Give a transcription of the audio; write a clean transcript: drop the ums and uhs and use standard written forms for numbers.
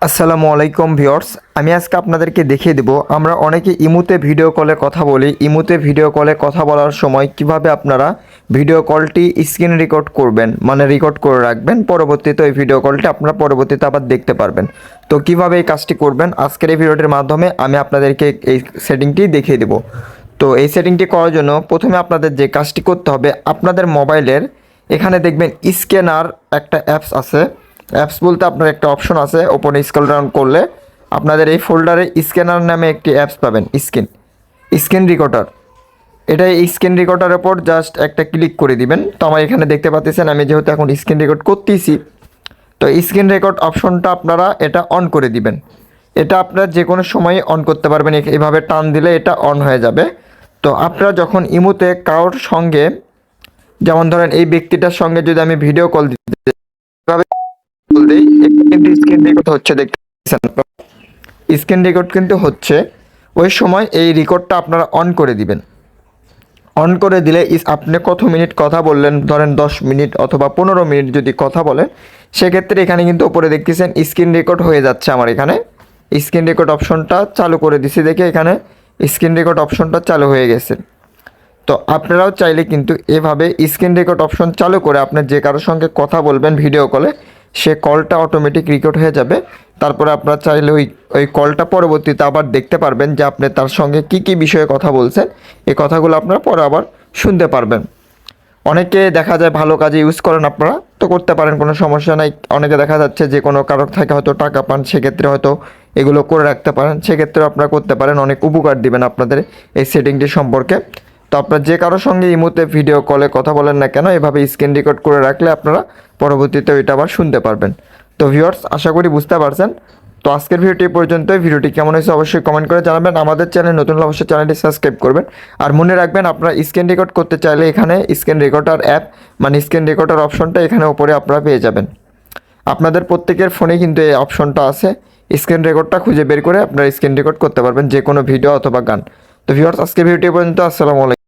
আসসালামু আলাইকুম ভিউয়ার্স, আমি আজকে আপনাদেরকে দেখিয়ে দেব আমরা অনেকে ইমুতে ভিডিও কলে কথা বলি। ইমুতে ভিডিও কলে কথা বলার সময় কিভাবে আপনারা ভিডিও কলটি স্ক্রিন রেকর্ড করবেন, মানে রেকর্ড করে রাখবেন, পরবর্তীতে ওই ভিডিও কলটি আপনারা পরবর্তীতে আবার দেখতে পারবেন। তো কিভাবে এই কাজটি করবেন আজকের এই ভিডিওটির মাধ্যমে আমি আপনাদেরকে এই সেটিংটি দেখিয়ে দেব। তো এই সেটিংটি করার জন্য প্রথমে আপনাদের যে কাজটি করতে হবে, আপনাদের মোবাইলের এখানে দেখবেন স্ক্যানার একটা অ্যাপস আছে। অ্যাপস বলতে আপনার একটা অপশন আছে, ওপরে স্ক্রল ডাউন করলে আপনাদের এই ফোল্ডারে স্ক্যানার নামে একটি অ্যাপস পাবেন। স্ক্রিন রেকর্ডার, এটা এই স্ক্রিন রেকর্ডারের ওপর জাস্ট একটা ক্লিক করে দিবেন। তো আমার এখানে দেখতে পাচ্ছেন আমি যেহেতু এখন স্ক্রিন রেকর্ড করতেছি, তো স্ক্রিন রেকর্ড অপশনটা আপনারা এটা অন করে দিবেন। এটা আপনারা যে কোনো সময় অন করতে পারবেন, এইভাবে টান দিলে এটা অন হয়ে যাবে। তো আপনারা যখন ইমুতে কারোর সঙ্গে, যেমন ধরেন এই ব্যক্তিটার সঙ্গে যদি আমি ভিডিও কল দিতে বলতেই কিন্তু স্ক্রিন রেকর্ড হচ্ছে, দেখতেছেন স্ক্রিন রেকর্ড কিন্তু হচ্ছে। ওই সময় এই রেকর্ডটা আপনারা অন করে দিবেন। অন করে দিলে আপনি কত মিনিট কথা বললেন, ধরেন 10 মিনিট অথবা 15 মিনিট যদি কথা বলেন, সেক্ষেত্রে এখানে কিন্তু উপরে দেখতেছেন স্ক্রিন রেকর্ড হয়ে যাচ্ছে। আমার এখানে স্ক্রিন রেকর্ড অপশনটা চালু করে দিছি, দেখে এখানে স্ক্রিন রেকর্ড অপশনটা চালু হয়ে গেছে। তো আপনারাও চাইলে কিন্তু এভাবে স্ক্রিন রেকর্ড অপশন চালু করে আপনার যে কারোর সঙ্গে কথা বলবেন ভিডিও কলে, সে কলটা অটোমেটিক রেকর্ড হয়ে যাবে। তারপরে আপনারা চাইলে ওই কলটা পরবর্তীতে আবার দেখতে পারবেন যে আপনি তার সঙ্গে কি কি বিষয়ে কথা বলছেন। এই কথাগুলো আপনারা পরে আবার শুনতে পারবেন। অনেকে দেখা যায় ভালো কাজে ইউজ করেন, আপনারা তো করতে পারেন, কোনো সমস্যা নাই। অনেকে দেখা যাচ্ছে যে কোনো কারোর থেকে হয়তো টাকা পান, সেক্ষেত্রে হয়তো এগুলো করে রাখতে পারেন, সেক্ষেত্রে আপনারা করতে পারেন, অনেক উপকার দিবেন আপনাদের এই সেটিংটি সম্পর্কে। তো আপনার যে কারোর সঙ্গে এই মুহূর্তে ভিডিও কলে কথা বলেন না কেন, এভাবে স্ক্রিন রেকর্ড করে রাখলে আপনারা পরবর্তীতে ওইটা আবার শুনতে পারবেন। তো ভিউয়ার্স, আশা করি বুঝতে পারছেন। তো আজকের ভিডিওটি পর্যন্তই। ভিডিওটি কেমন হয়েছে অবশ্যই কমেন্ট করে জানাবেন। আমাদের চ্যানেল নতুন হলে অবশ্যই চ্যানেলটি সাবস্ক্রাইব করবেন। আর মনে রাখবেন, আপনারা স্ক্রিন রেকর্ড করতে চাইলে এখানে স্ক্রিন রেকর্ডার অ্যাপ, মানে স্ক্রিন রেকর্ডার অপশনটা এখানে উপরে আপনারা পেয়ে যাবেন। আপনাদের প্রত্যেকের ফোনে কিন্তু এই অপশনটা আছে। স্ক্রিন রেকর্ডটা খুঁজে বের করে আপনারা স্ক্রিন রেকর্ড করতে পারবেন যে কোনো ভিডিও অথবা গান। তো ভিউয়ার্স, আজকের ভিডিওটি পর্যন্ত। আসসালামু আলাইকুম।